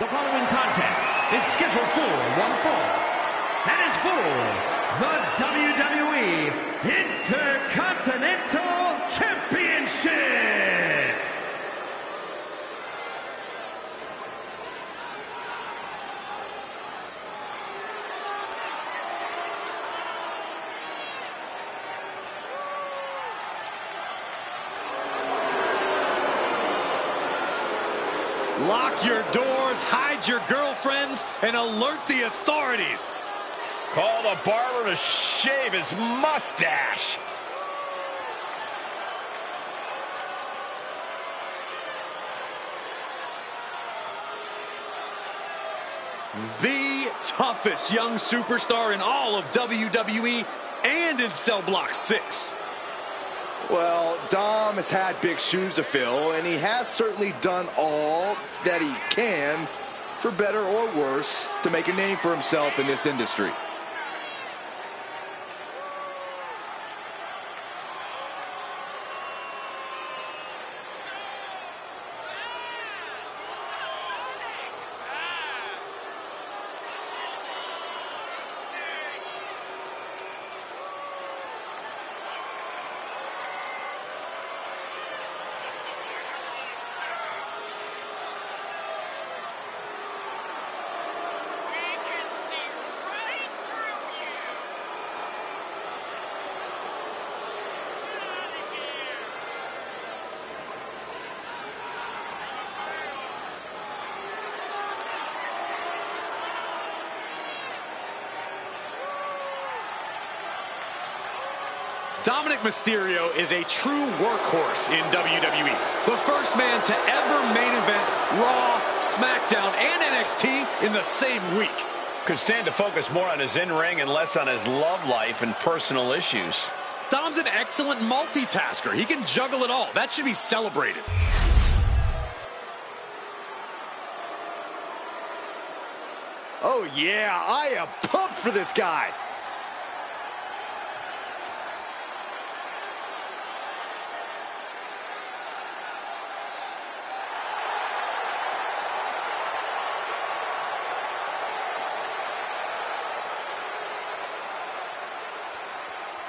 The following contest is scheduled for one fall and is for the WWE Intercontinental Championship. Lock your doors, hide your girlfriends, and alert the authorities. Call the barber to shave his mustache. The toughest young superstar in all of WWE and in Cell Block 6. Well, Dom has had big shoes to fill, and he has certainly done all that he can, for better or worse, to make a name for himself in this industry. Dominic Mysterio is a true workhorse in WWE. The first man to ever main event Raw, SmackDown, and NXT in the same week. Could stand to focus more on his in-ring and less on his love life and personal issues. Dom's an excellent multitasker. He can juggle it all. That should be celebrated. Oh yeah, I am pumped for this guy.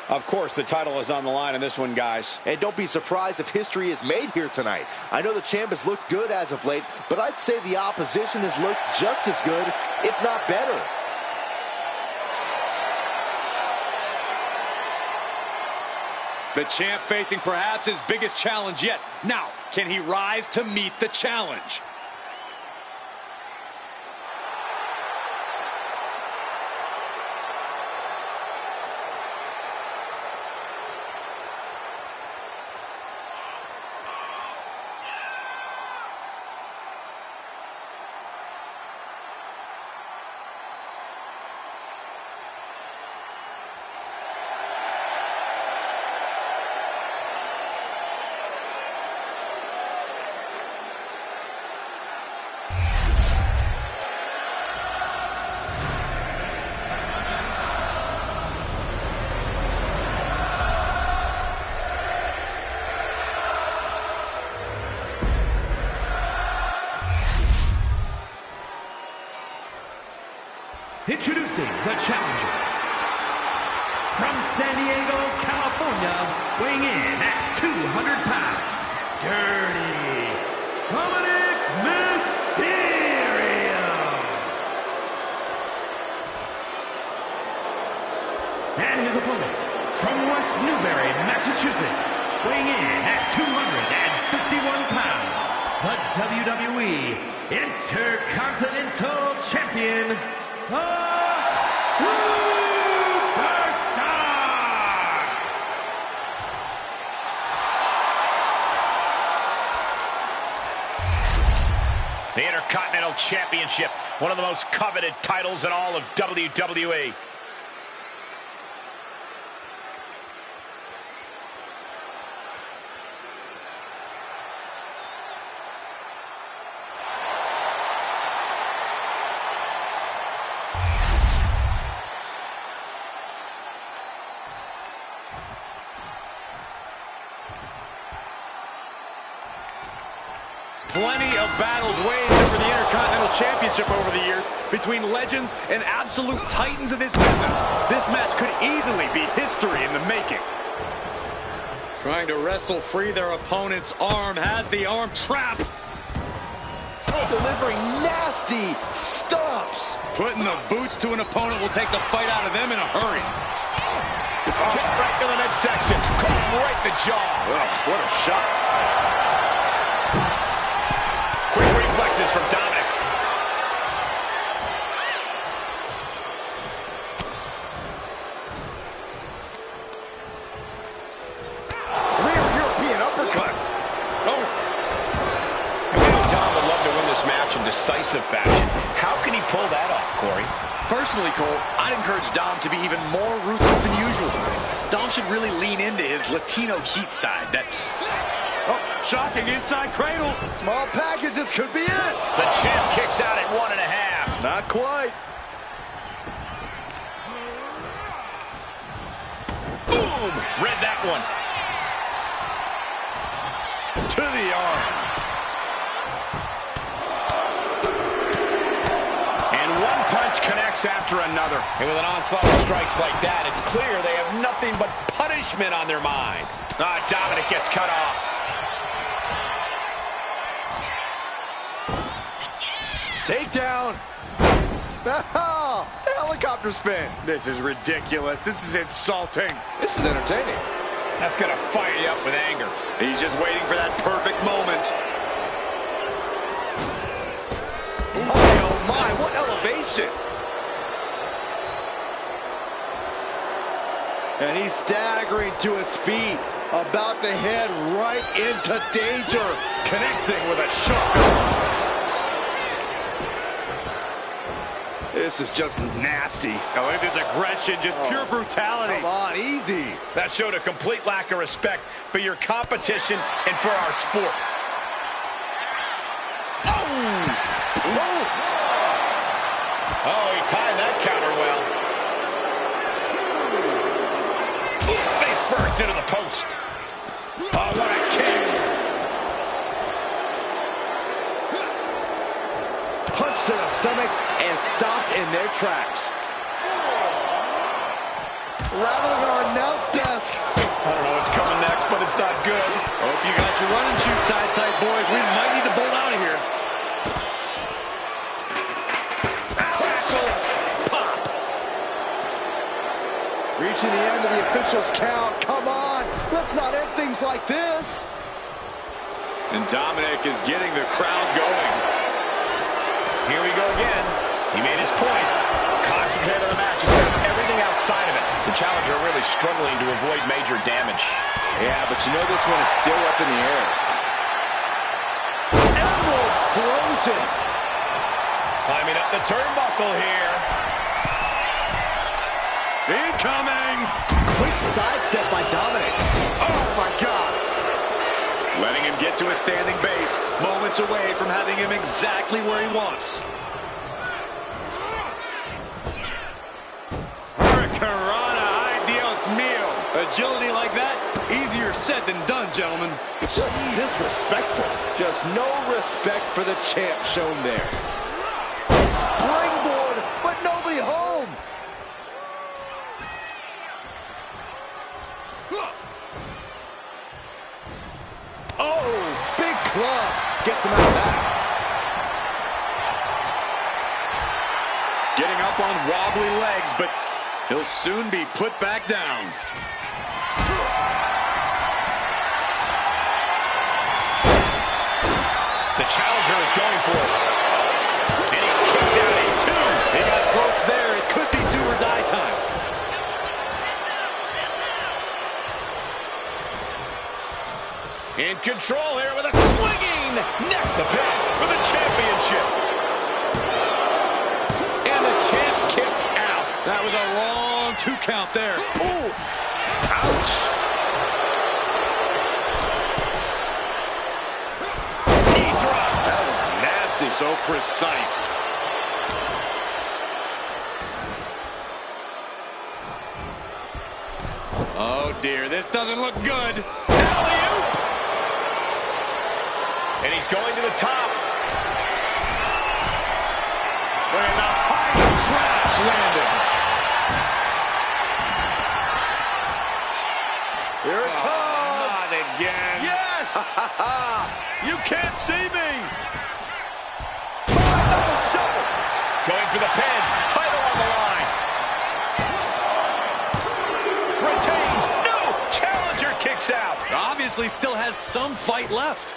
Of course, the title is on the line in this one, guys. And don't be surprised if history is made here tonight. I know the champ has looked good as of late, but I'd say the opposition has looked just as good, if not better. The champ facing perhaps his biggest challenge yet. Now, can he rise to meet the challenge? Introducing the challenger, from San Diego, California, weighing in at 200 pounds, Dirty Dominic Mysterio. And his opponent, from West Newbury, Massachusetts, weighing in at 251 pounds, the WWE Intercontinental Champion, the Superstar! The Intercontinental Championship, one of the most coveted titles in all of WWE. plenty of battles waged over the Intercontinental Championship over the years between legends and absolute titans of this business. This match could easily be history in the making. Trying to wrestle free their opponent's arm, has the arm trapped. Delivering nasty stomps. Putting the boots to an opponent will take the fight out of them in a hurry. Kick right to the midsection. Caught him right in the jaw. Oh, what a shot. Quick reflexes from Dominic. Real European uppercut. Oh, And we know Dom would love to win this match in decisive fashion. How can he pull that off, Corey? personally, Cole, I'd encourage Dom to be even more ruthless than usual. Dom should really lean into his Latino heat side. That, oh, shocking inside cradle. Small package, this could be it. The champ kicks out at 1.5. Not quite. Boom! Read that one. To the arm. And one punch connects after another. And with an onslaught of strikes like that, it's clear they have nothing but punishment on their mind. Dominic gets cut off. Takedown. Oh, the helicopter spin. This is ridiculous. This is insulting. This is entertaining. That's going to fire you up with anger. He's just waiting for that perfect moment. Oh my, what elevation. And he's staggering to his feet, about to head right into danger. Connecting with a sharp. This is just nasty. Oh, look at this aggression, just pure brutality. Come on, easy. That showed a complete lack of respect for your competition and for our sport. Oh, he timed that counter well. Face first into the post. Oh, what a kick. Punch to the stomach and stopped in their tracks. Rattling our announce desk. I don't know what's coming next, but it's not good. Hope you got your running shoes tied tight, boys. We might need to bolt out of here. Reaching the end of the official's count. Come on, let's not end things like this. And Dominic is getting the crowd going. Here we go again. He made his point. Concentrate on the match except everything outside of it. The challenger really struggling to avoid major damage. Yeah, but you know this one is still up in the air. Emerald frozen. Climbing up the turnbuckle here. Incoming! Quick sidestep by Dominic. Oh, my God! Letting him get to a standing base, moments away from having him exactly where he wants. Hurricanrana, ay Dios mío. Agility like that, easier said than done, gentlemen. Just disrespectful. Just no respect for the champ shown there. Springboard, but nobody home. Oh, big club. Gets him out of that. Getting up on wobbly legs, but he'll soon be put back down. The challenger is going for it. And he kicks out at 2. He got close there. It could be do or die time. In control here with a swinging neck. The pin for the championship. And the champ kicks out. That was a long 2 count there. Ooh. Ouch. Knee drop. That was nasty. So precise. Oh, dear. This doesn't look good. Alley-oop. And he's going to the top. Look at the high crash landed. Here it comes. Not again. Yes! You can't see me. Going for the pin. Title on the line. Retains. No! Challenger kicks out. Obviously still has some fight left.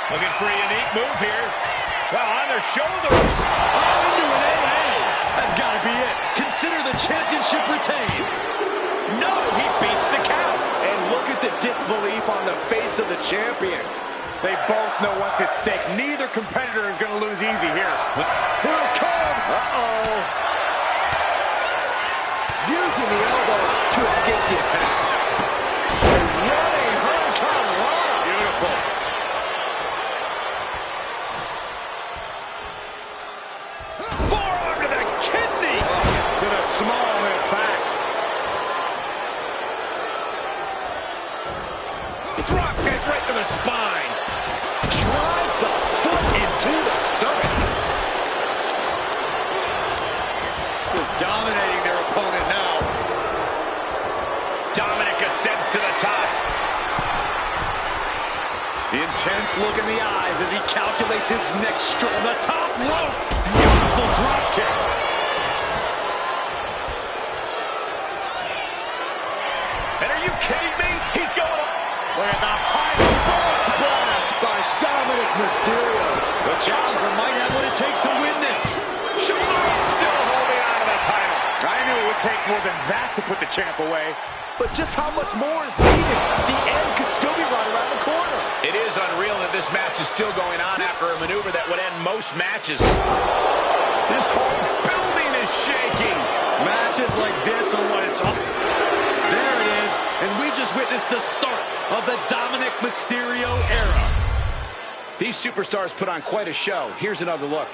Looking for a unique move here. Well, on their shoulders. Oh, into an AA. That's got to be it. Consider the championship retained. No, he beats the count. And look at the disbelief on the face of the champion. They both know what's at stake. Neither competitor is going to lose easy here. Here it comes. Uh-oh. Using the elbow to escape the attack. Running Hurricane Rana. Beautiful. Forearm to the kidneys. To the small of his back. Drop kick right to the spine. Drives a foot into the stomach. Just dominating their opponent now. Dominic ascends to the top. The intense look in the eyes as he calculates his next stroke. On the top rope. Beautiful drop kick. And are you kidding me? He's going up. Look at the high cross blast by Dominic Mysterio. The challenger might have what it takes to win this. Shoulder up, still holding on to the title. I knew it would take more than that to put the champ away. But just how much more is needed? The end could still be right around the corner. It is unreal that this match is still going on after a maneuver that would end most matches. This whole building is shaking. Matches like this are what it's all. There it is, and we just witnessed the start of the Dominic Mysterio era. These superstars put on quite a show. Here's another look.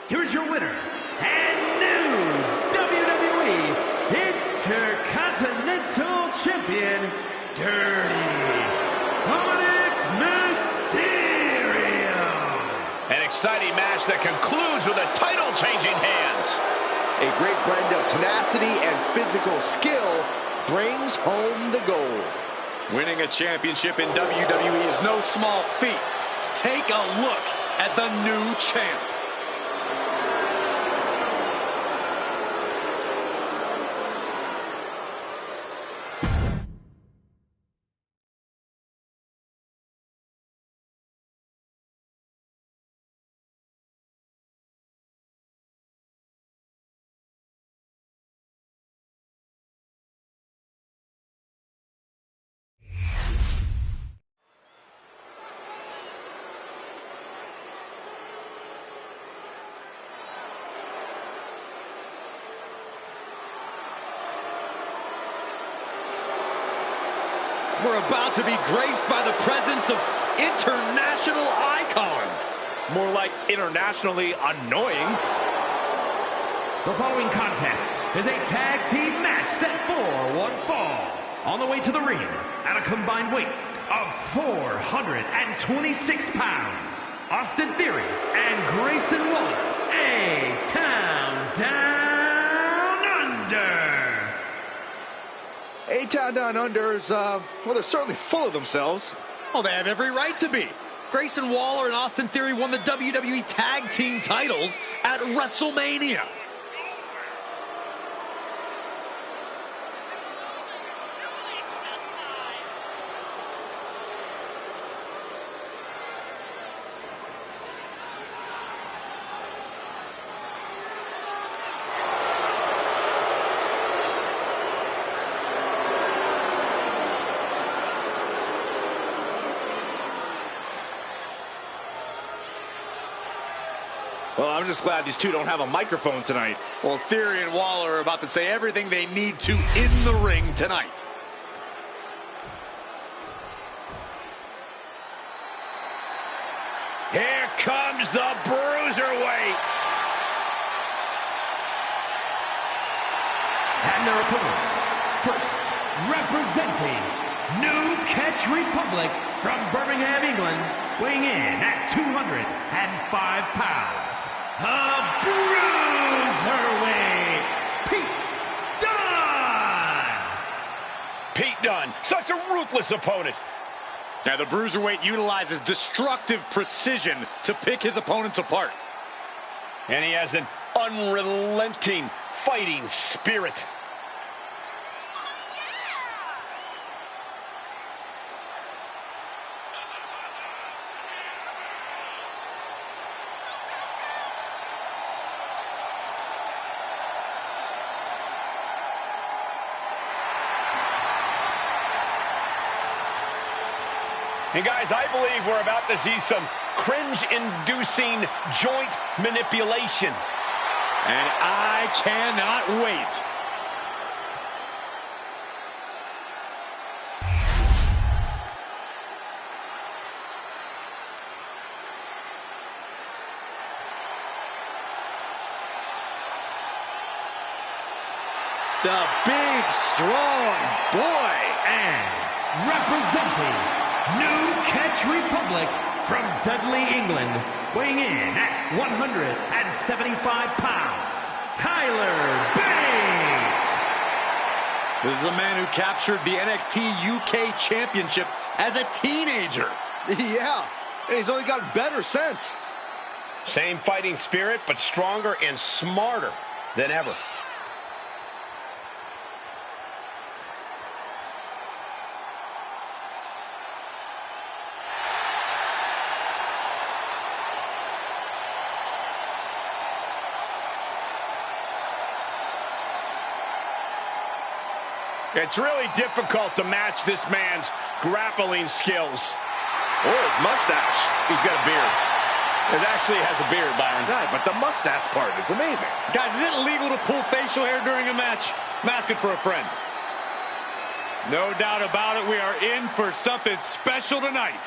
Here's your winner, and new WWE Intercontinental Champion, Dirty Dominic Mysterio. An exciting match that concludes with a title-changing hands. A great blend of tenacity and physical skill brings home the gold. Winning a championship in WWE is no small feat. Take a look at the new champ. We're about to be graced by the presence of international icons. More like internationally annoying. The following contest is a tag team match set for one fall. On the way to the ring, at a combined weight of 426 pounds, Austin Theory and Grayson Waller, A-Town Down Under. A-Town Down Under is, well, they're certainly full of themselves. Oh, they have every right to be. Grayson Waller and Austin Theory won the WWE Tag Team titles at WrestleMania. Well, I'm just glad these two don't have a microphone tonight. Well, Theory and Waller are about to say everything they need to in the ring tonight. Here comes the Bruiserweight. And their opponents, first, representing New Catch Republic from Birmingham, England, weighing in at 205 pounds, a Bruiserweight, Pete Dunne. Pete Dunne, such a ruthless opponent. Now, the Bruiserweight utilizes destructive precision to pick his opponents apart. And he has an unrelenting fighting spirit. And guys, I believe we're about to see some cringe-inducing joint manipulation. And I cannot wait. The big, strong boy. And representing New Catch Republic from Dudley, England, weighing in at 175 pounds, Tyler Bates. This is a man who captured the NXT UK Championship as a teenager. Yeah, and he's only gotten better since. Same fighting spirit, but stronger and smarter than ever. It's really difficult to match this man's grappling skills. Or his mustache. He's got a beard. It actually has a beard, Byron. Yeah, but the mustache part is amazing. Guys, is it legal to pull facial hair during a match? I'm asking for a friend. No doubt about it, we are in for something special tonight.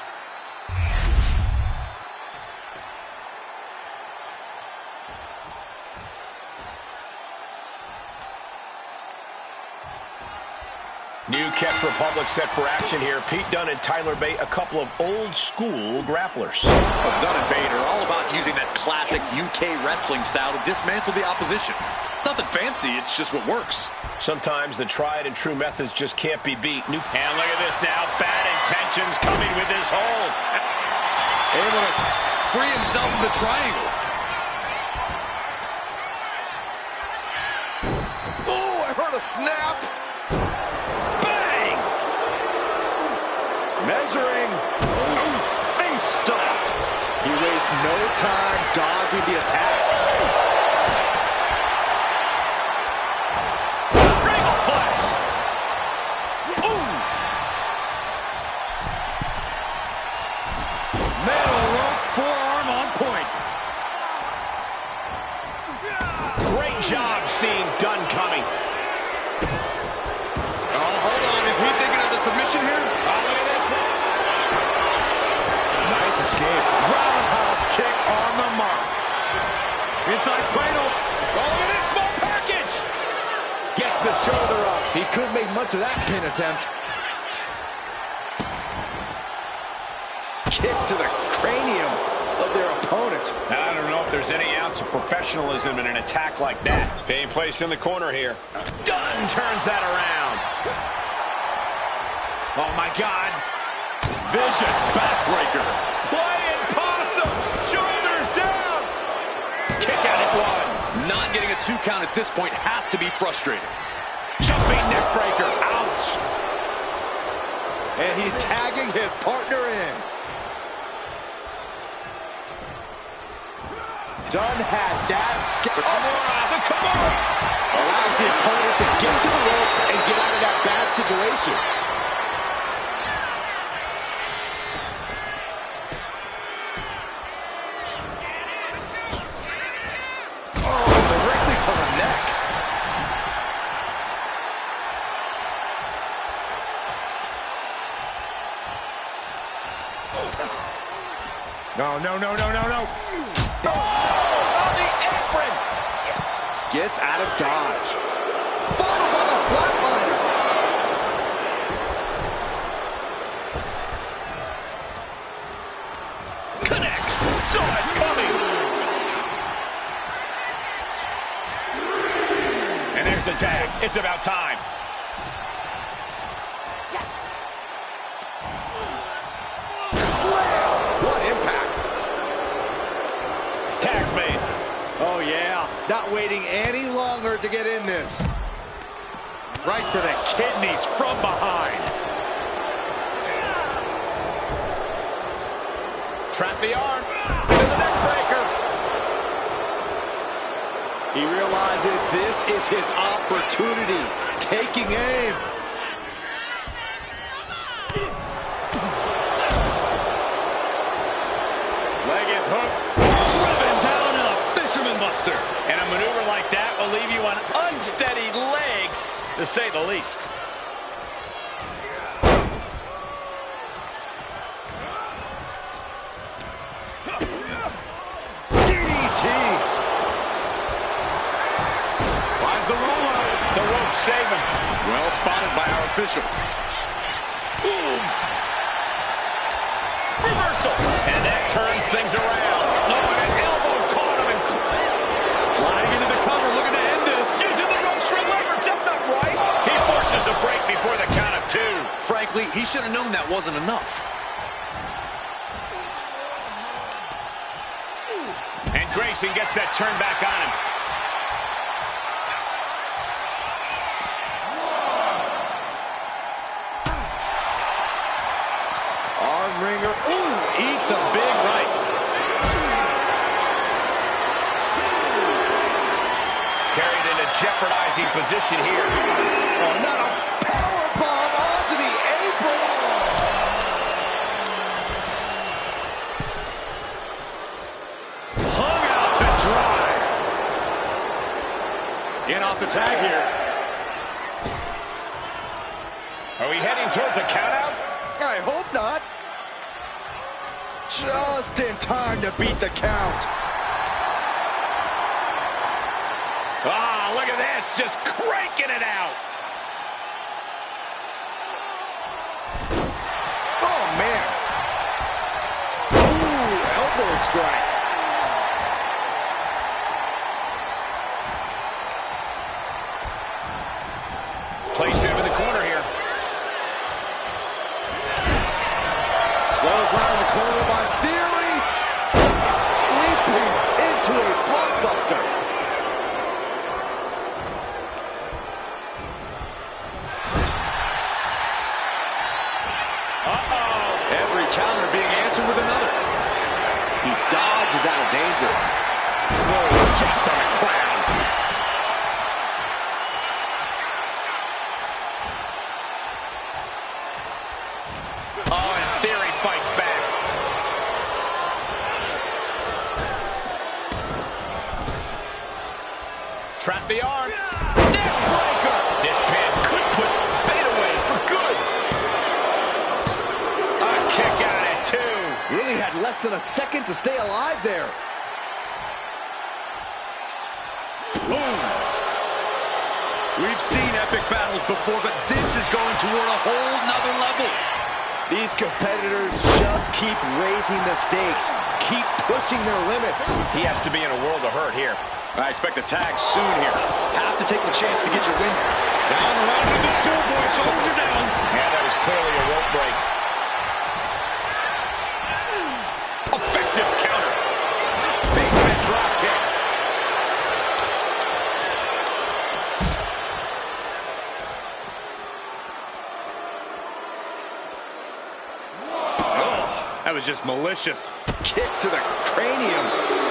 New Catch Republic set for action here. Pete Dunne and Tyler Bate, a couple of old-school grapplers. Well, Dunne and Bate are all about using that classic UK wrestling style to dismantle the opposition. It's nothing fancy, it's just what works. Sometimes the tried and true methods just can't be beat. And look at this now. Bad intentions coming with this hold. Able to free himself from the triangle. Oh, I heard a snap. Bang! Measuring. Oh, face stop. He wastes no time dodging the attack. Regalplex. Ooh! Metal rope forearm on point. Great job seeing Dunne coming. Oh, hold on. Is he thinking of the submission here? shape. Roundhouse kick on the mark. Inside cradle. Oh, look at this small package. Gets the shoulder up. He couldn't make much of that pin attempt. Kick to the cranium of their opponent. I don't know if there's any ounce of professionalism in an attack like that. Being placed in the corner here. Dunn turns that around. Oh, my God. Vicious backbreaker. Playing possum. Shoulders down. Kick out at one. Not getting a 2 count at this point has to be frustrating. Jumping neck breaker. Ouch. And he's tagging his partner in. Dunn had that The Kimura. allows the opponent to get to the ropes and get out of that bad situation. Oh, directly to the neck. No, no, no, no, no, no. On the apron. Gets out of dodge. Followed by the flatliner. Connects. Saw it coming. And there's the tag. It's about time. Slam. What impact. Tag's made. Oh, yeah. Not waiting any longer to get in this. Right to the kidneys from behind. Trap the arm. Into the neck breaker. He realizes this is his opportunity. Taking aim. Leg is hooked. Driven down in a fisherman buster. And a maneuver like that will leave you on unsteady legs, to say the least. DDT. Finds the roller. The rope saving. Well spotted by our official. Boom. Reversal. And that turns things around. Oh, and an elbow caught him and Sliding into the cover, looking to end this. using the ropes for leverage. That's not right. He forces a break before the count of 2. Frankly, he should have known that wasn't enough. And Grayson gets that turn back on him. Arm wringer. Ooh, Eats a big right. Carried in a jeopardizing position here. oh, not a powerbomb onto the apron. Hung out to dry. In off the tag here. Are we heading towards a countout? I hope not. Just in time to beat the count. Ah, look at this, just cranking it out. Oh, man. Ooh, elbow strike. Placed him in the corner here. Goes around the corner by Theory. Leaping into a blockbuster. Every counter being answered with another. He dodges out of danger. Oh, dropped on the ground. Oh, and Theory fights back. Trap the arm. Neck breaker. This pin could put Fate away for good. A kick out at 2. Really had less less than a second to stay alive there. Boom. We've seen epic battles before, but this is going toward a whole nother level. These competitors just keep raising the stakes, keep pushing their limits. He has to be in a world of hurt here. I expect a tag soon here. Have to take the chance to get your win. Down around to the schoolboy, shoulders are down. Yeah, that was clearly a rope break. Effective counter. Basement drop kick. That was just malicious. Kick to the cranium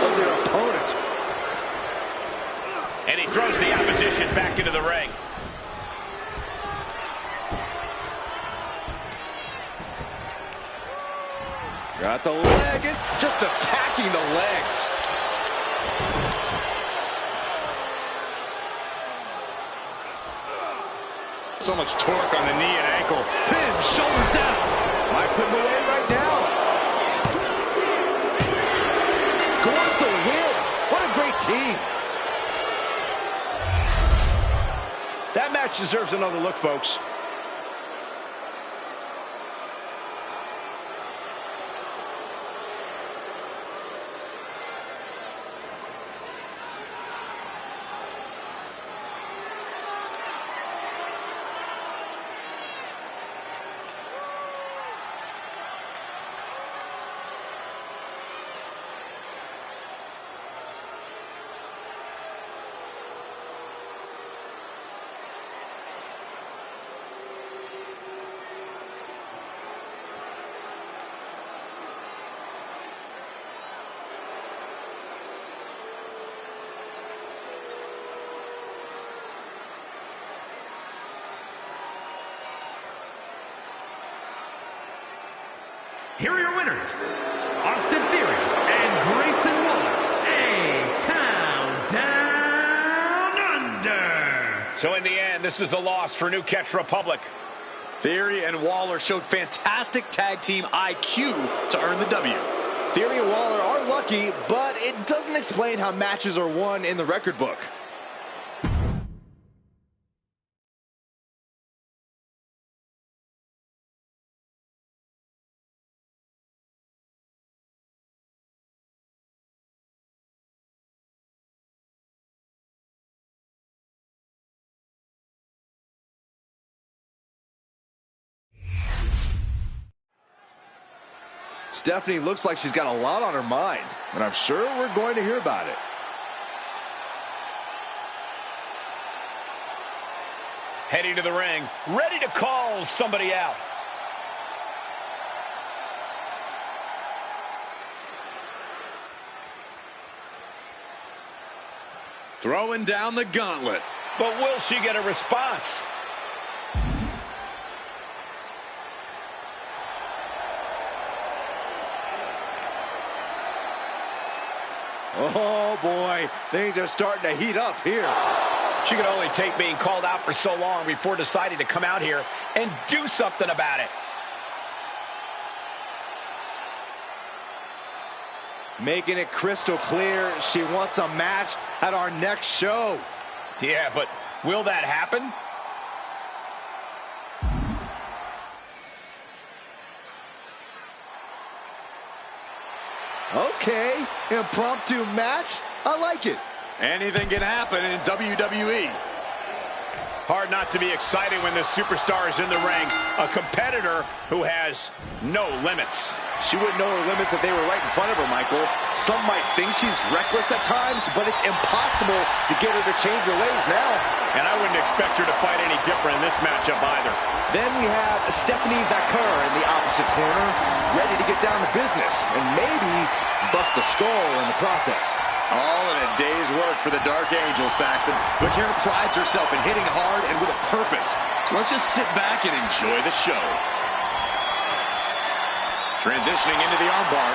of their opponent. And he throws the opposition back into the ring. Got the leg and just attacking the legs. So much torque on the knee and ankle. Pin, shoulders down. Might put him away right now. Scores the win. What a great team. That match deserves another look, folks. Here are your winners, Austin Theory and Grayson Waller, A-Town Down Under. So in the end, this is a loss for New Catch Republic. Theory and Waller showed fantastic tag team IQ to earn the W. Theory and Waller are lucky, but it doesn't explain how matches are won in the record book. Stephanie looks like she's got a lot on her mind, and I'm sure we're going to hear about it. Heading to the ring, ready to call somebody out. Throwing down the gauntlet. But will she get a response? Oh, boy. Things are starting to heat up here. She could only take being called out for so long before deciding to come out here and do something about it. Making it crystal clear she wants a match at our next show. Yeah, but will that happen? Okay, impromptu match. I like it. Anything can happen in WWE. Hard not to be excited when the superstar is in the ring, a competitor who has no limits. She wouldn't know her limits if they were right in front of her, Michael. Some might think she's reckless at times, but it's impossible to get her to change her ways now. And I wouldn't expect her to fight any different in this matchup either. Then we have Stephanie Vaquer in the opposite corner, ready to get down to business and maybe bust a skull in the process. All in a day's work for the Dark Angel, Saxton. Vaquer prides herself in hitting hard and with a purpose. So let's just sit back and enjoy the show. Transitioning into the armbar.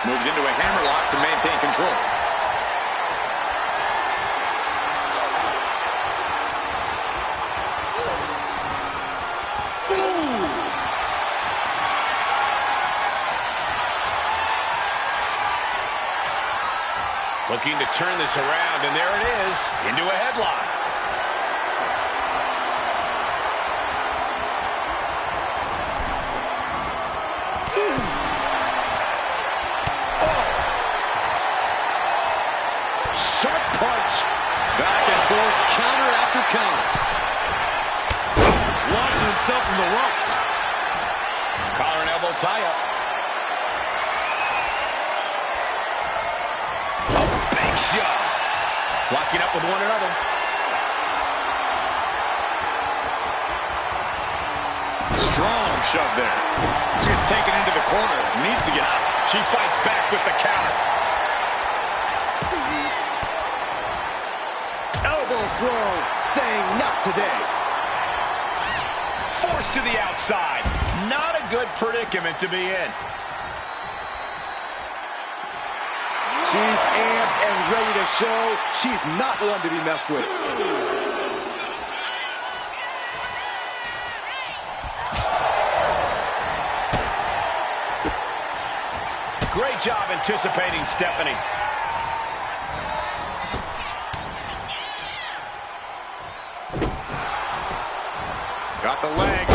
Moves into a hammerlock to maintain control. Looking to turn this around, and there it is, into a headlock. Sharp punch. Back and forth, counter after counter. Launching himself from the ropes. Collar and elbow tie-up. A big shove. Locking up with one another. Strong shove there. She's taken into the corner. Needs to get out. She fights back with the counter. Elbow throw, saying not today. Forced to the outside. Not a good predicament to be in. She's amped and ready to show she's not one to be messed with. Great job anticipating Stephanie. Got the leg.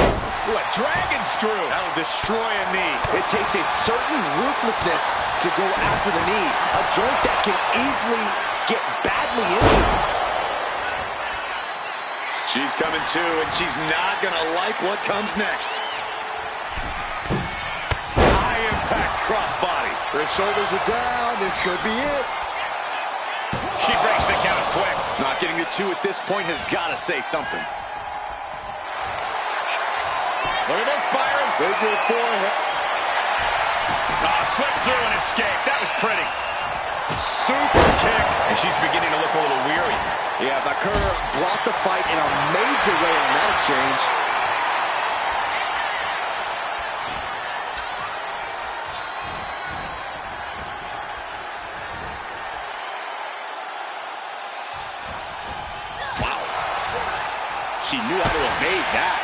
Ooh, a dragon screw. That'll destroy a knee. It takes a certain ruthlessness to go after the knee, a joint that can easily get badly injured. She's coming too, and she's not going to like what comes next. High impact crossbody. Her shoulders are down. This could be it. She breaks the count quick. Not getting the two at this point has got to say something. Look at this, Byron. Figure four. Oh, slipped through and escaped. That was pretty. Super kick. And she's beginning to look a little weary. Yeah, Baker brought the fight in a major way on that exchange. Wow. She knew how to evade that.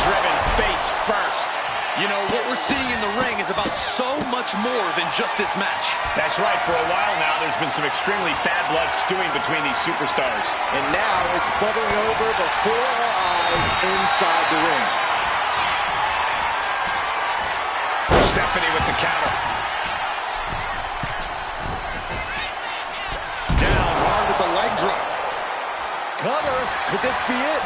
Driven face first. You know, what we're seeing in the ring is about so much more than just this match. That's right. For a while now, there's been some extremely bad blood stewing between these superstars. And now it's bubbling over before our eyes inside the ring. Stephanie with the counter. Down hard with the leg drop. Cover. Could this be it?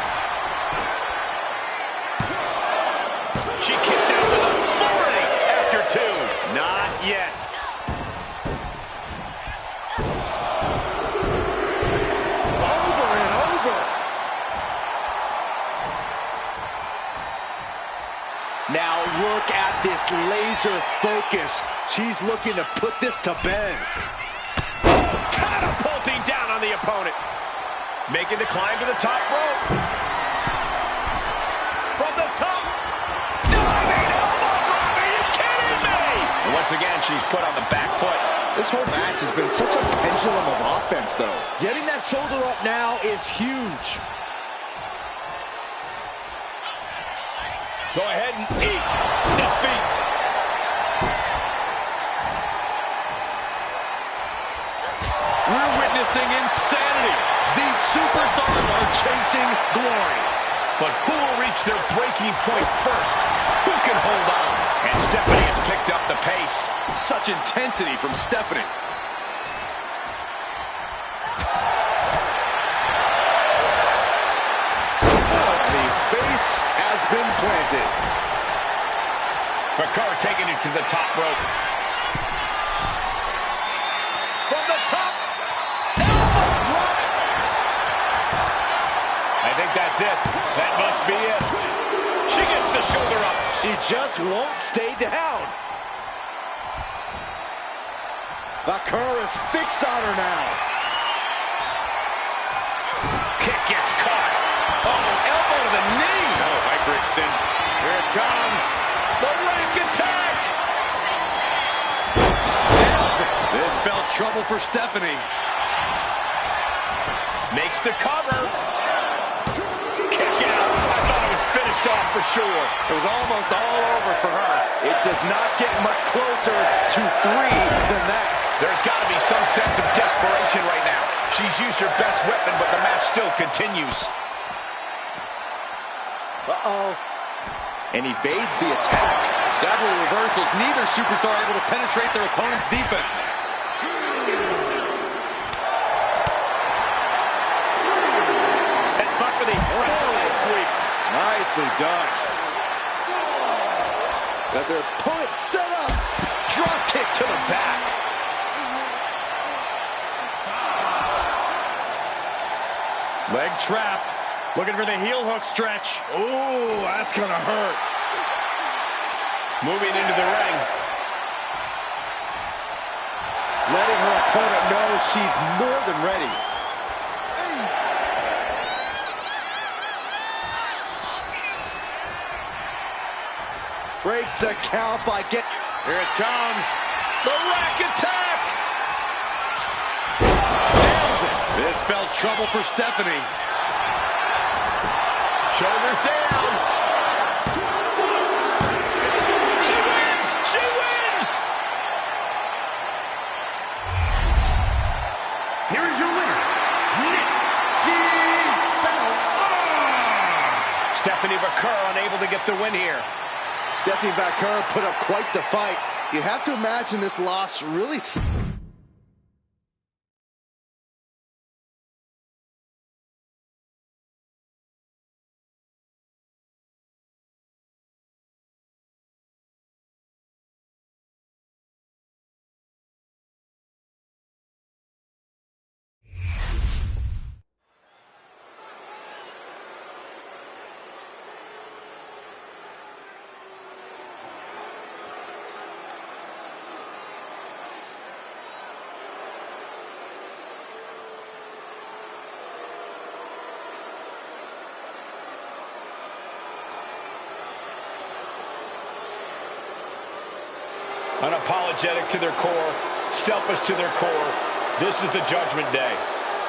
She kicks out with authority after two. Not yet. Over and over. Now look at this laser focus. She's looking to put this to bed. Catapulting down on the opponent. Making the climb to the top rope. From the top. Diving elbow drop. Are you kidding me? And once again, she's put on the back foot. This whole match has been such a pendulum of offense, though. Getting that shoulder up now is huge. Go ahead and eat defeat. We're witnessing insanity. These superstars are chasing glory. But who will reach their breaking point first? Who can hold on? And Stephanie has picked up the pace. Such intensity from Stephanie. The face has been planted. Baker taking it to the top rope. From the top. Elbow drop. I think that's it. That must be it. She gets the shoulder up. She just won't stay down. Baker is fixed on her now. Kick gets caught. Oh, elbow to the knee. Oh, hyperextend. Here it comes. The leg attack. This spells trouble for Stephanie. Makes the cover. Kick out. I thought it was finished off for sure. It was almost all over for her. It does not get much closer to 3 than that. There's got to be some sense of desperation right now. She's used her best weapon, but the match still continues. Uh-oh. And evades the attack. Several reversals. Neither superstar able to penetrate their opponent's defense. Set up for the brilliant sweep. Nicely done. Got their opponent set up. Drop kick to the back. Leg trapped. Looking for the heel hook stretch. Ooh, that's gonna hurt. Moving into the ring. Letting her opponent know she's more than ready. Breaks the count by Here it comes. The rack attack. Nails it. This spells trouble for Stephanie. Shoulders down. She wins! She wins! Here is your winner, Nikki Bella. Stephanie McCurr unable to get the win here. Stephanie McCurr put up quite the fight. You have to imagine this loss really... Unapologetic to their core, selfish to their core. This is the Judgment Day.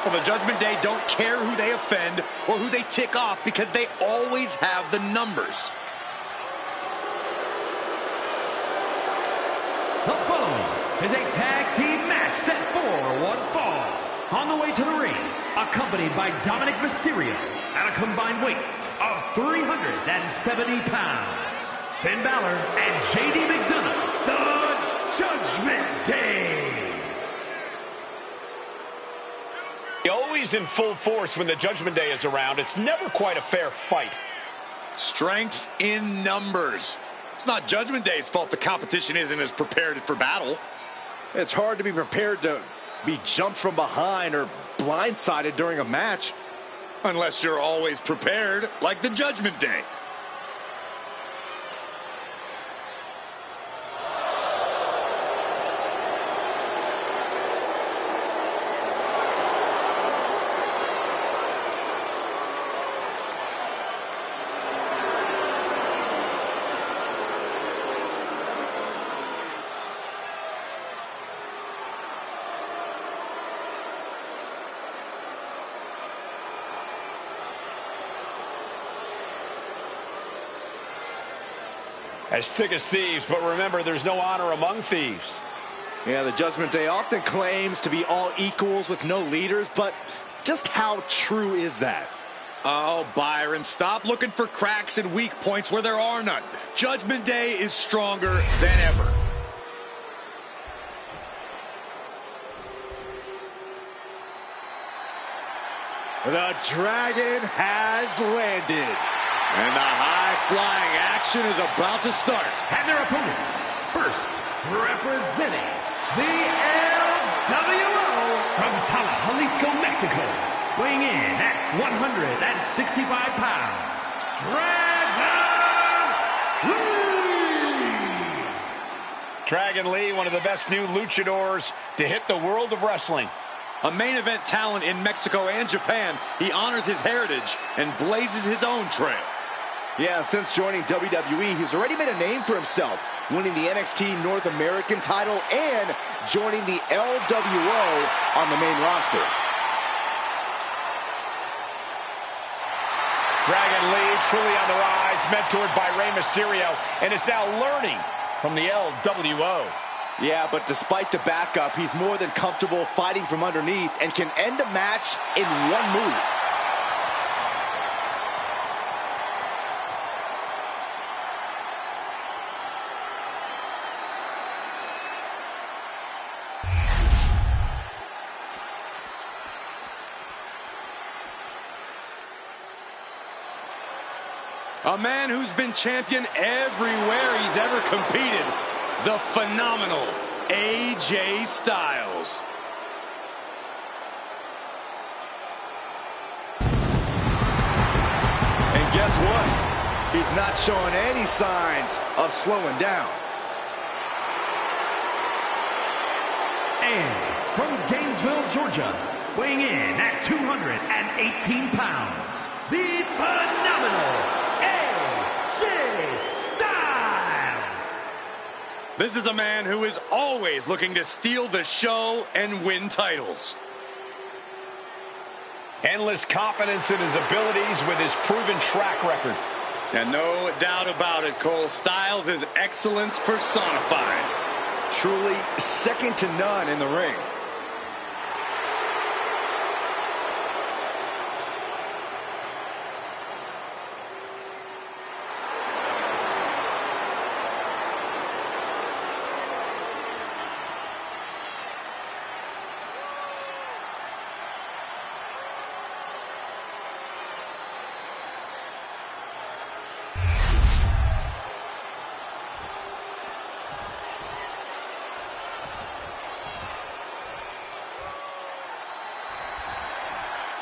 Well, the Judgment Day don't care who they offend or who they tick off because they always have the numbers. The following is a tag team match set for one fall. On the way to the ring, accompanied by Dominic Mysterio at a combined weight of 370 pounds. Finn Balor and J.D. McDonough, the Judgment Day. Always in full force when the Judgment Day is around. It's never quite a fair fight. Strength in numbers. It's not Judgment Day's fault the competition isn't as prepared for battle. It's hard to be prepared to be jumped from behind or blindsided during a match. Unless you're always prepared, like the Judgment Day. As thick as thieves, but remember, there's no honor among thieves. Yeah, the Judgment Day often claims to be all equals with no leaders, but just how true is that? Oh, Byron, stop looking for cracks and weak points where there are none. Judgment Day is stronger than ever. The Dragon has landed. And the high-flying action is about to start. And their opponents, first representing the LWO from Tala, Jalisco, Mexico, weighing in at 165 pounds, Dragon Lee! Dragon Lee, one of the best new luchadors to hit the world of wrestling. A main event talent in Mexico and Japan, he honors his heritage and blazes his own trail. Yeah, since joining WWE, he's already made a name for himself, winning the NXT North American title and joining the LWO on the main roster. Dragon Lee, truly on the rise, mentored by Rey Mysterio, and is now learning from the LWO. Yeah, but despite the backup, he's more than comfortable fighting from underneath and can end a match in one move. A man who's been champion everywhere he's ever competed. The phenomenal AJ Styles. And guess what? He's not showing any signs of slowing down. And from Gainesville, Georgia, weighing in at 218 pounds, the phenomenal This is a man who is always looking to steal the show and win titles. Endless confidence in his abilities with his proven track record. And no doubt about it, Cole, Styles is excellence personified. Truly second to none in the ring.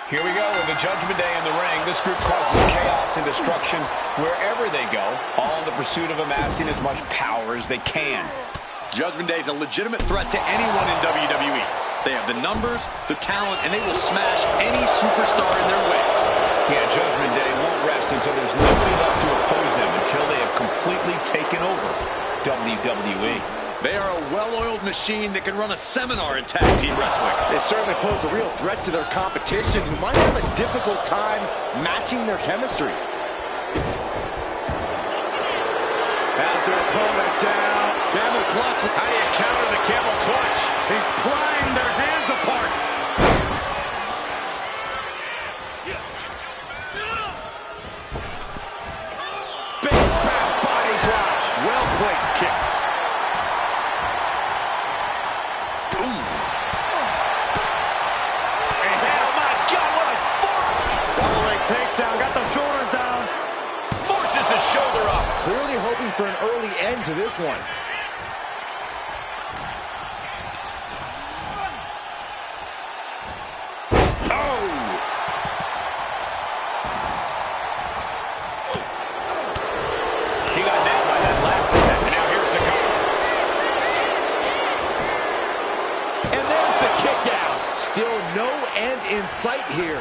Here we go with the Judgment Day in the ring. This group causes chaos and destruction wherever they go, all in the pursuit of amassing as much power as they can. Judgment Day is a legitimate threat to anyone in WWE. They have the numbers, the talent, and they will smash any superstar in their way. Yeah, Judgment Day won't rest until there's nobody left to oppose them, until they have completely taken over WWE. They are a well-oiled machine that can run a seminar in tag team wrestling. They certainly pose a real threat to their competition, who might have a difficult time matching their chemistry. Has their opponent down. Camel clutch. How do you counter the camel clutch? He's prying their hands apart. Big back body drop. Well-placed kick. Takedown, got the shoulders down. Forces the shoulder up. Clearly hoping for an early end to this one. Oh! He got nailed by that last attack, and now here's the cover. And there's the kick out. Still no end in sight here.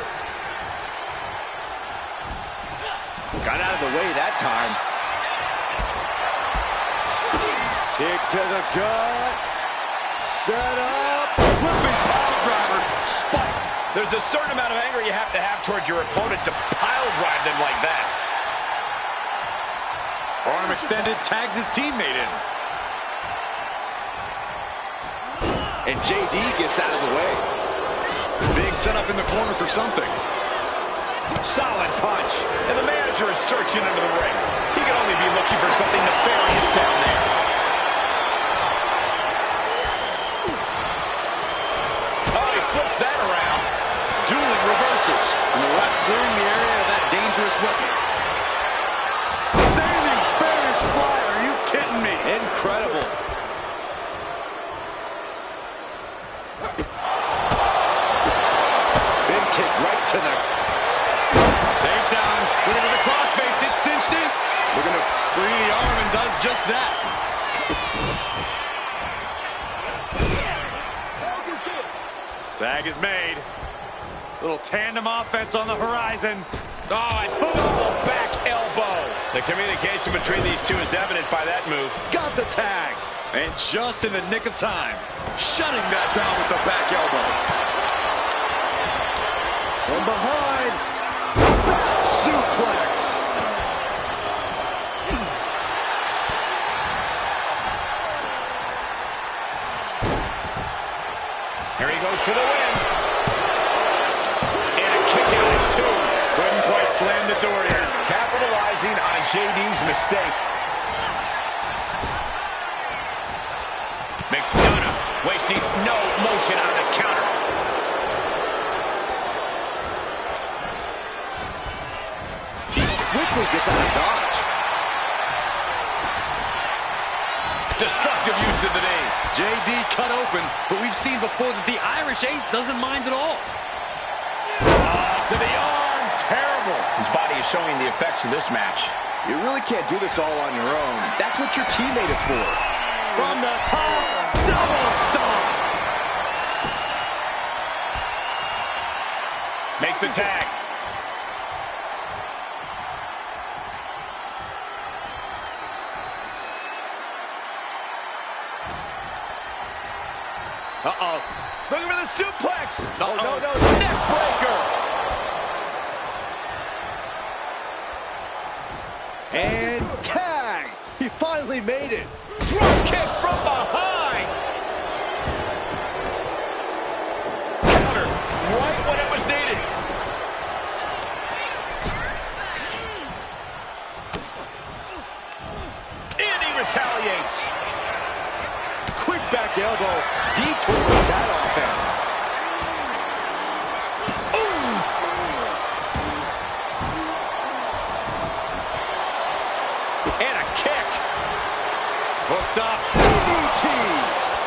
Got out of the way that time. Kick to the gut. Set up. Flipping pile driver. Spiked. There's a certain amount of anger you have to have towards your opponent to pile drive them like that. Arm extended, tags his teammate in. And JD gets out of the way. Being set up in the corner for something. Solid punch. And the manager is searching under the ring. He can only be looking for something nefarious down there. Oh, he flips that around. Dueling reversals. And the ref clearing the area of that dangerous weapon. Standing Spanish fly. Are you kidding me? Incredible. Big kick right to the... Takedown. Look at the crossface. Gets cinched in. Looking to free the arm and does just that. Tag is made. Little tandem offense on the horizon. Oh, and double back elbow. The communication between these two is evident by that move. Got the tag. And just in the nick of time. Shutting that down with the back elbow. From behind. Back suplex. for the win. And a kick out at 2. Couldn't quite slam the door here. Capitalizing on JD's mistake. McDonough wasting no motion on the counter. He quickly gets out of dodge. Destructive use of the knee. JD cut open, but we've seen before that the Irish Ace doesn't mind at all. To the arm. Terrible. His body is showing the effects of this match. You really can't do this all on your own. That's what your teammate is for. From the top, double stomp. Makes the tag. Uh-oh. Looking for the suplex. Uh-oh. Oh, no. Neck breaker. And tag. He finally made it. Drop kick from behind. Counter right when it was needed. And he retaliates. Quick back elbow. Detours that offense. And a kick. Hooked up. DDT.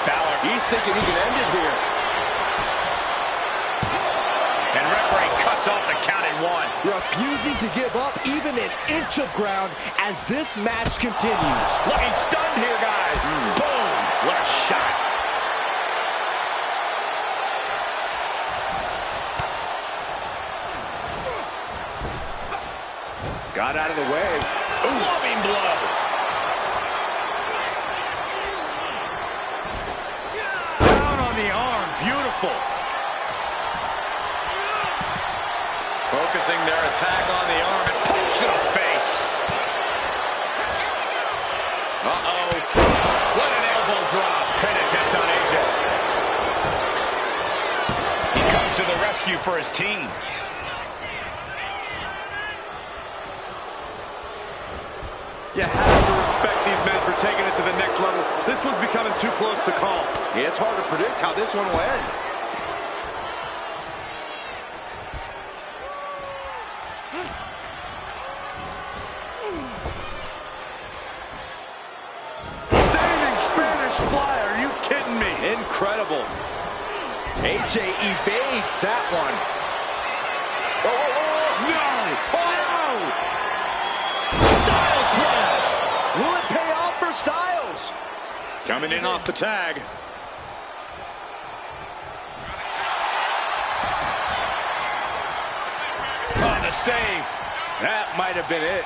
Balor. He's thinking he can end it here. And referee cuts off the count at 1. Refusing to give up even an inch of ground as this match continues. Looking stunned here, guys. Boom. What a shot. Got out of the way. Loving blow. Down on the arm. Beautiful. Focusing their attack on the arm. And Punch to the face. uh-oh. What an elbow drop. Pin attempt on AJ. He comes to the rescue for his team. You have to respect these men for taking it to the next level. This one's becoming too close to call. Yeah, it's hard to predict how this one will end. Standing Spanish fly. Are you kidding me? Incredible. AJ evades that one. No. Styles clash. Will it pay off for Styles? Coming in off the tag. On the save. That might have been it.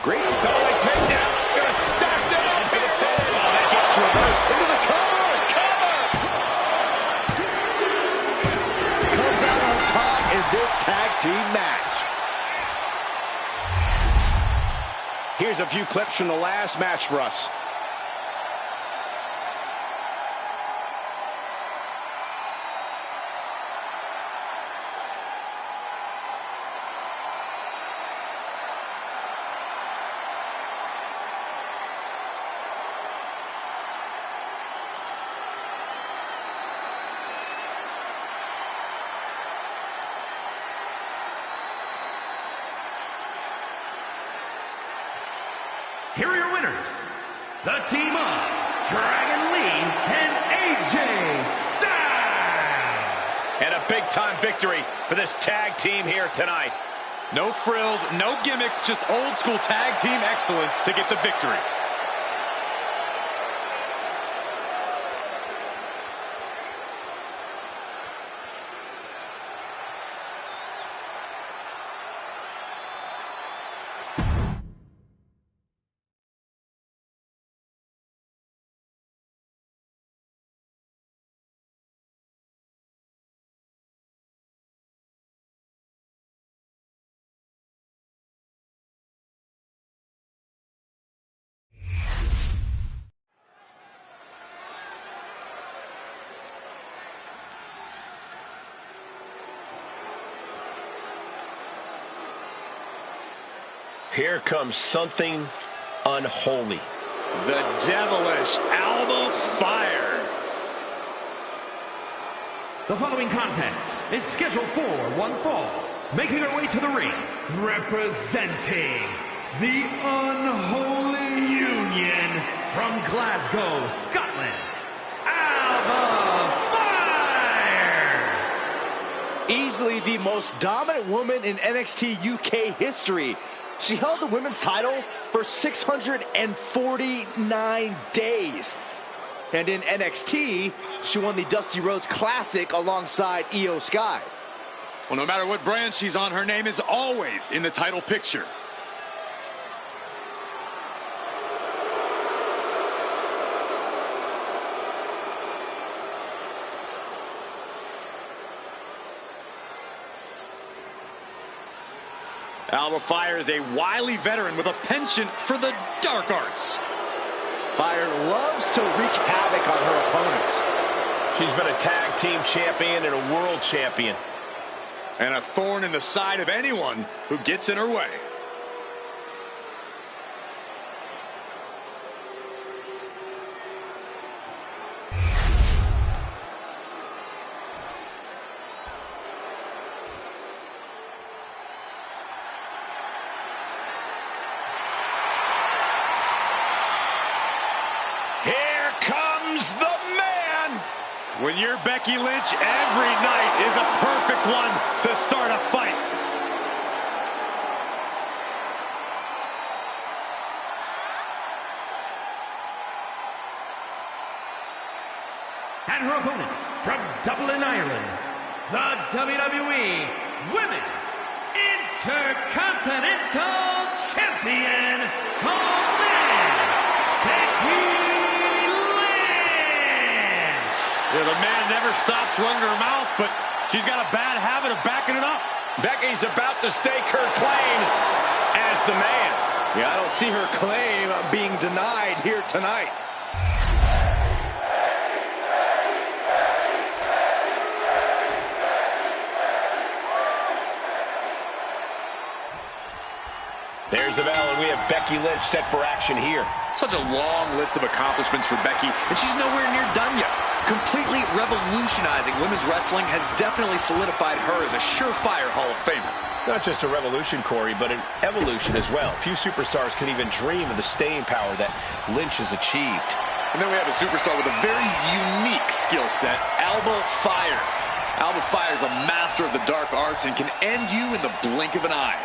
Great. Belly takedown. Gonna stack that up for the pin. Oh, that gets reversed. Into the cover. Comes out on top in this tag team match. Here's a few clips from the last match for us. Here are your winners, the team of Dragon Lee and AJ Styles. And a big-time victory for this tag team here tonight. No frills, no gimmicks, just old school tag team excellence to get the victory. Here comes something unholy. The devilish Alba Fire. The following contest is scheduled for one fall. Making her way to the ring, representing the Unholy Union from Glasgow, Scotland, Alba Fire! Easily the most dominant woman in NXT UK history. She held the women's title for 649 days. And in NXT, she won the Dusty Rhodes Classic alongside Io Sky. Well, no matter what brand she's on, her name is always in the title picture. Alba Fire is a wily veteran with a penchant for the dark arts. Fire loves to wreak havoc on her opponents. She's been a tag team champion and a world champion. And a thorn in the side of anyone who gets in her way. Here comes the man! When you're Becky Lynch, every night is a perfect one to start a fight. And her opponent from Dublin, Ireland, the WWE Women's Intercontinental Champion, Becky Lynch! Yeah, the man never stops running her mouth, but she's got a bad habit of backing it up. Becky's about to stake her claim as the man. Yeah, I don't see her claim being denied here tonight. There's the bell, and we have Becky Lynch set for action here. Such a long list of accomplishments for Becky, and she's nowhere near done yet. Completely revolutionizing women's wrestling has definitely solidified her as a surefire Hall of Famer. Not just a revolution, Corey, but an evolution as well. Few superstars can even dream of the staying power that Lynch has achieved. And then we have a superstar with a very unique skill set, Alba Fire. Alba Fire is a master of the dark arts and can end you in the blink of an eye.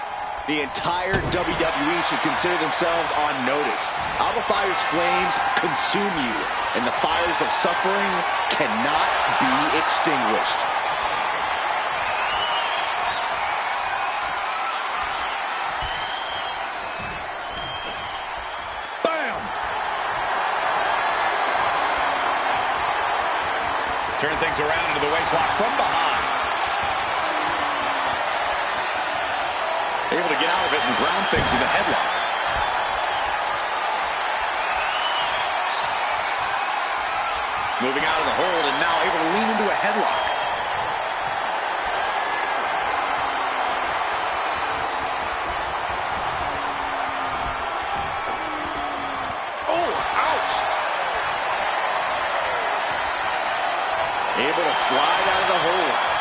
The entire WWE should consider themselves on notice. Alba Fire's flames consume you, and the fires of suffering cannot be extinguished. Bam! Turn things around into the waistlock from behind. Able to get out of it and ground things with a headlock. Moving out of the hold and now able to lean into a headlock. Oh, ouch! Able to slide out of the hold.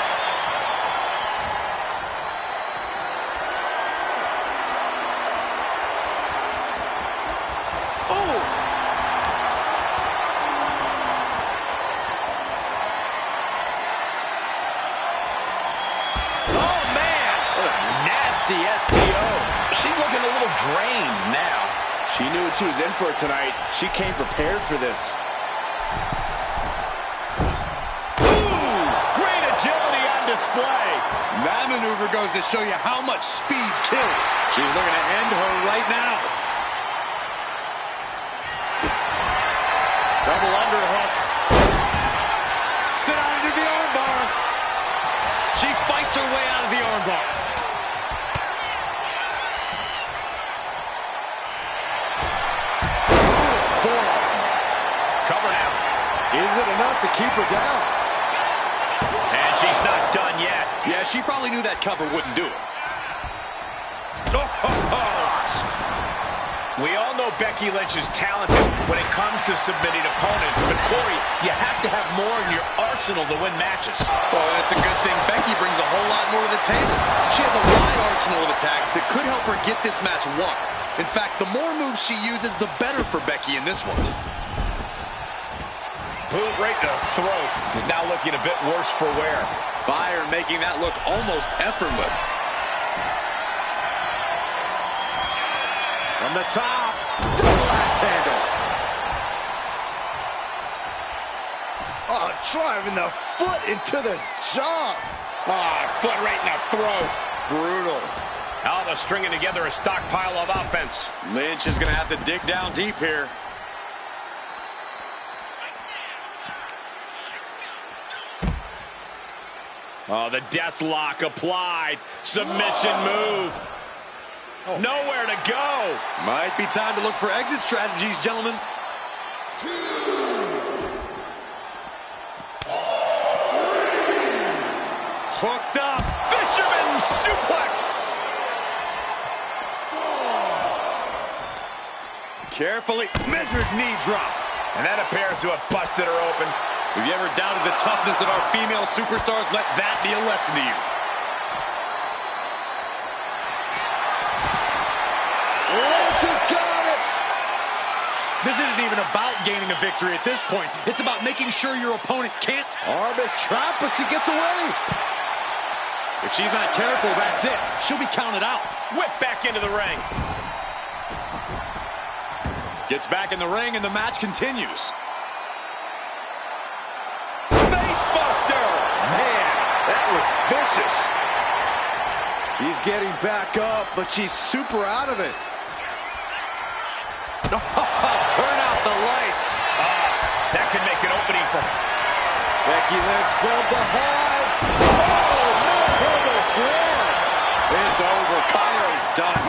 STO. She's looking a little drained now. She knew what she was in for tonight. She came prepared for this. Ooh, great agility on display. That maneuver goes to show you how much speed kills. She's looking to end her right now. Double underhook. Sit out into the armbar. She fights her way out of the armbar. Is it enough to keep her down? And she's not done yet. Yeah, she probably knew that cover wouldn't do it. Oh, We all know Becky Lynch is talented when it comes to submitting opponents, but Corey, you have to have more in your arsenal to win matches. Well, that's a good thing. Becky brings a whole lot more to the table. She has a wide arsenal of attacks that could help her get this match won. In fact, the more moves she uses, the better for Becky in this one. Boot right to the throat. She's now looking a bit worse for wear. Fire making that look almost effortless. From the top, double axe handle. Oh, driving the foot into the jaw. Foot right in the throat. Brutal. Alba stringing together a stockpile of offense. Lynch is going to have to dig down deep here. Oh, the death lock applied. Submission move. Nowhere to go. Might be time to look for exit strategies, gentlemen. Hooked up. Fisherman suplex. Carefully measured knee drop. And that appears to have busted her open. If you ever doubted the toughness of our female superstars, let that be a lesson to you. Lynch has got it. This isn't even about gaining a victory at this point. It's about making sure your opponent can't. Arm is trapped, but she gets away. If she's not careful, that's it. She'll be counted out. Whip back into the ring. Gets back in the ring, and the match continues. Facebuster! Man, that was vicious. She's getting back up, but she's super out of it. Turn out the lights. That could make an opening for Becky Lynch from behind. Oh, no handle slam. It's over. Kyle's done.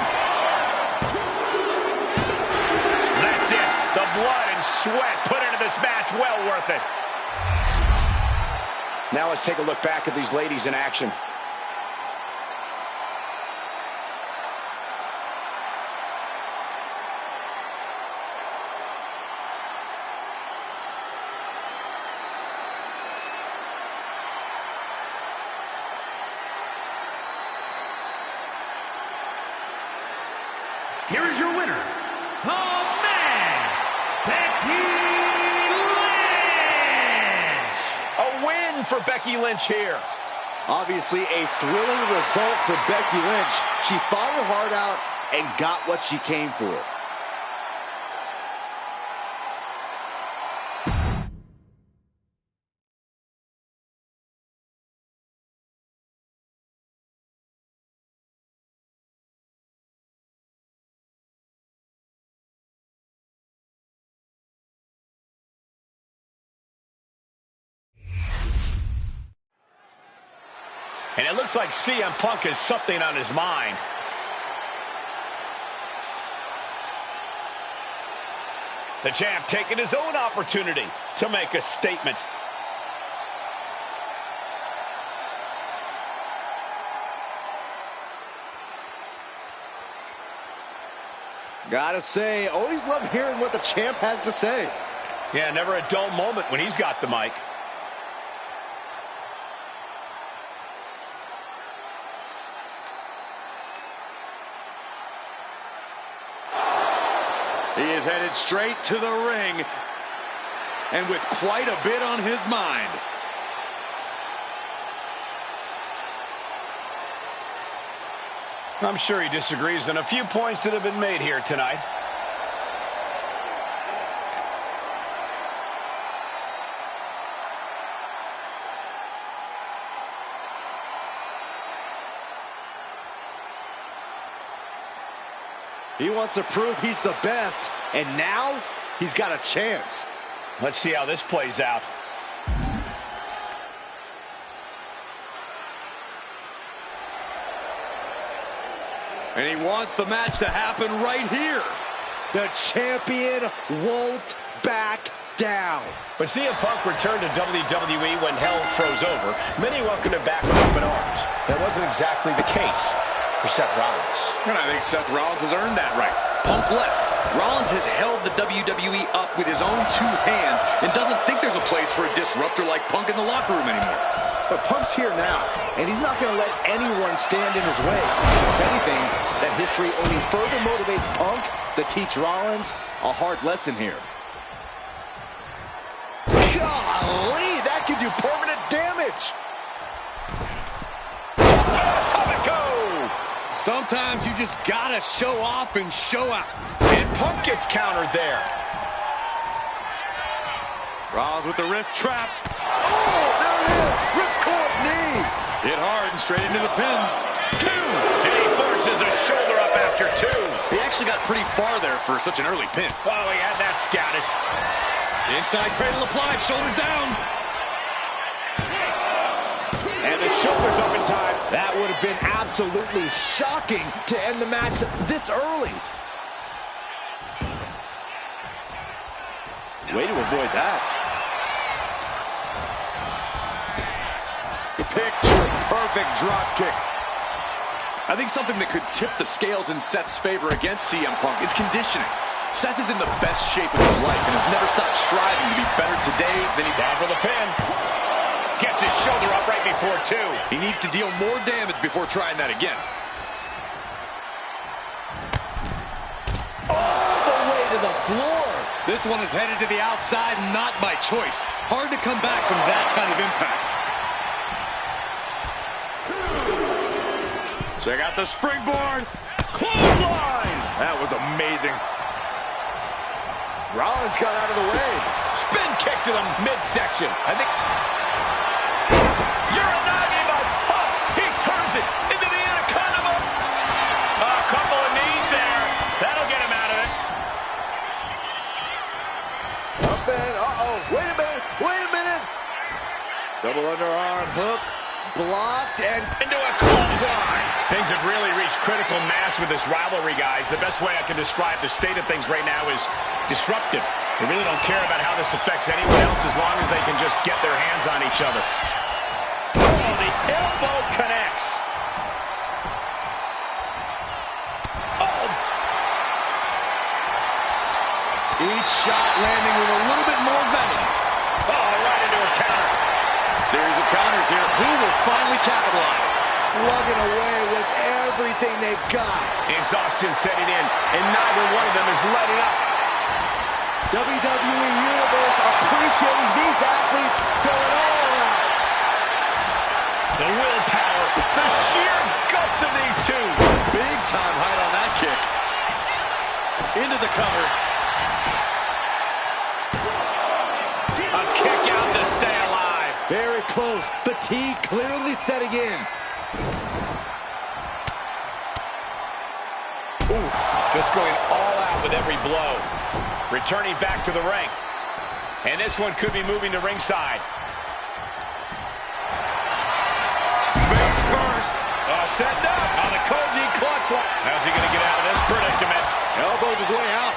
That's it. The blood and sweat put into this match. Well worth it. Now let's take a look back at these ladies in action. Here is your winner, the man, Becky Lynch. A win for Becky Lynch here. Obviously a thrilling result for Becky Lynch. She fought her heart out and got what she came for. And it looks like CM Punk has something on his mind. The champ taking his own opportunity to make a statement. Gotta say, always love hearing what the champ has to say. Yeah, never a dull moment when he's got the mic. He is headed straight to the ring, and with quite a bit on his mind. I'm sure he disagrees on a few points that have been made here tonight. He wants to prove he's the best, and now he's got a chance. Let's see how this plays out. And he wants the match to happen right here. The champion won't back down. When CM Punk returned to WWE when hell froze over, many welcomed him back with open arms. That wasn't exactly the case for Seth Rollins. And I think Seth Rollins has earned that right. Punk left. Rollins has held the WWE up with his own two hands and doesn't think there's a place for a disruptor like Punk in the locker room anymore. But Punk's here now, and he's not going to let anyone stand in his way. If anything, that history only further motivates Punk to teach Rollins a hard lesson here. Golly, that could do permanent damage. Sometimes you just gotta show off and show out. And Punk gets countered there. Rollins with the wrist trapped. Oh, there it is. Ripcord knee. Hit hard and straight into the pin. 2. And he forces a shoulder up after 2. He actually got pretty far there for such an early pin. Oh, he had that scouted. Inside cradle applied, shoulders down. And the shoulders up in time. That would have been absolutely shocking to end the match this early. Way to avoid that. Picture perfect drop kick. I think something that could tip the scales in Seth's favor against CM Punk is conditioning. Seth is in the best shape of his life and has never stopped striving to be better today than he... Down for the pin. Gets his shoulder up right before 2. He needs to deal more damage before trying that again. All the way to the floor. This one is headed to the outside, not by choice. Hard to come back from that kind of impact. Check out the springboard. Clothesline. That was amazing. Rollins got out of the way. Spin kick to the midsection. I think... Uranagi by Punk. He turns it into the Anaconda. A couple of knees there. That'll get him out of it. Up and, uh-oh. Wait a minute. Wait a minute. Double underarm hook. Blocked and Into a clothesline. Things have really reached critical mass with this rivalry, guys. The best way I can describe the state of things right now is disruptive. They really don't care about how this affects anyone else as long as they can just get their hands on each other. Oh, the elbow connects. Oh. Each shot landing with a little bit more venom. Oh, right into a counter. Series of counters here. Who will finally capitalize? slugging away with everything they've got. Exhaustion setting in, and neither one of them is letting up. WWE Universe appreciating these athletes going all out. The willpower, the sheer guts of these two. Big time height on that kick. Into the cover. A kick out to stay alive. Very close. Fatigue clearly setting in. Oof. Just going all out with every blow. Returning back to the ring. And this one could be moving to ringside. Face first. Setting up on the Koji clutch lock. How's he going to get out of this predicament? Elbows his way out.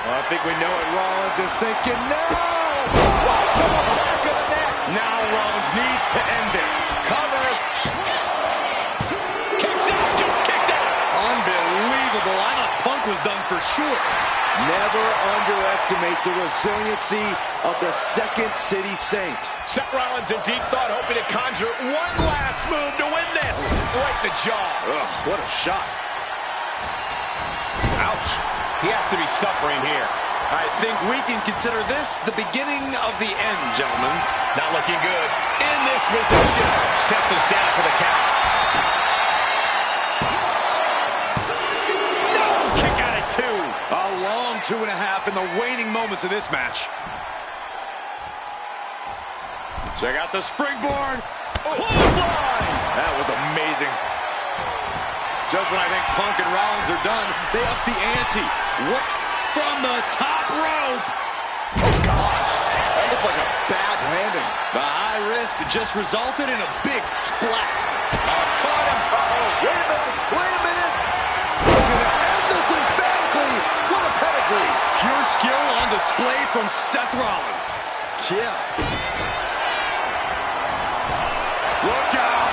Well, I think we know what Rollins is thinking now. Right to the back of the neck. Now Rollins needs to end this. Cover. Kicks out. Just kicked out. Unbelievable. I thought Punk was done for sure. Never underestimate the resiliency of the Second City Saint. Seth Rollins in deep thought, hoping to conjure one last move to win this. Right in the jaw. Ugh, what a shot. Ouch. He has to be suffering here. I think we can consider this the beginning of the end, gentlemen. Not looking good. In this position. Seth is down for the count. No! Kick out at 2. A long 2.5 in the waning moments of this match. Check out the springboard. Clothesline! That was amazing. Just when I think Punk and Rollins are done, they up the ante. What? From the top rope. Oh, gosh. That looked like a bad landing. The high risk just resulted in a big splat. Caught him. Uh-oh. Wait a minute. Wait a minute. We're going to end this emphatically. What a pedigree. Pure skill on display from Seth Rollins. Yeah. Look out.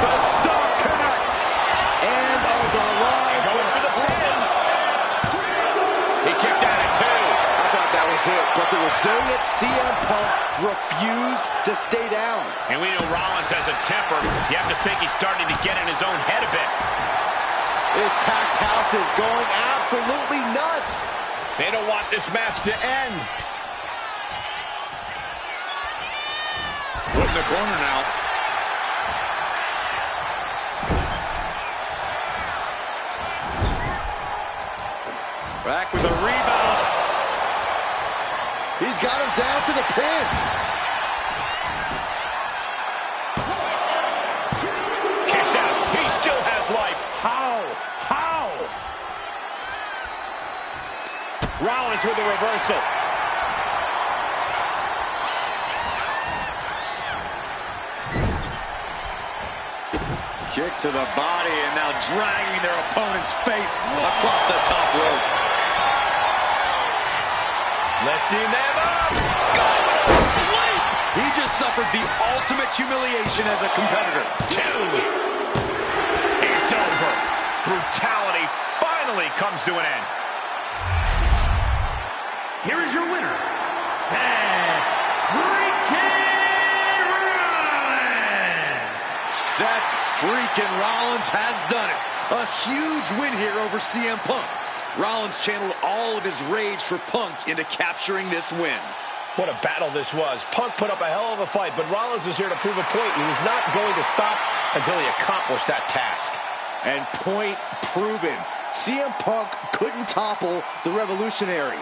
The star connects. And resilient CM Punk refused to stay down. And we know Rollins has a temper. You have to think he's starting to get in his own head a bit. This packed house is going absolutely nuts. They don't want this match to end. Put in the corner now. Back with a rebound. He's got him down to the pin. Kicks out. He still has life. How? Rollins with a reversal. Kick to the body and now dragging their opponent's face across the top rope. Lifting them up. He just suffers the ultimate humiliation as a competitor. 2. It's over. Brutality finally comes to an end. Here is your winner, Seth freaking Rollins. Seth freaking Rollins has done it. A huge win here over CM Punk. Rollins channeled all of his rage for Punk into capturing this win. What a battle this was. Punk put up a hell of a fight, but Rollins was here to prove a point. He was not going to stop until he accomplished that task. And point proven. CM Punk couldn't topple the Revolutionary.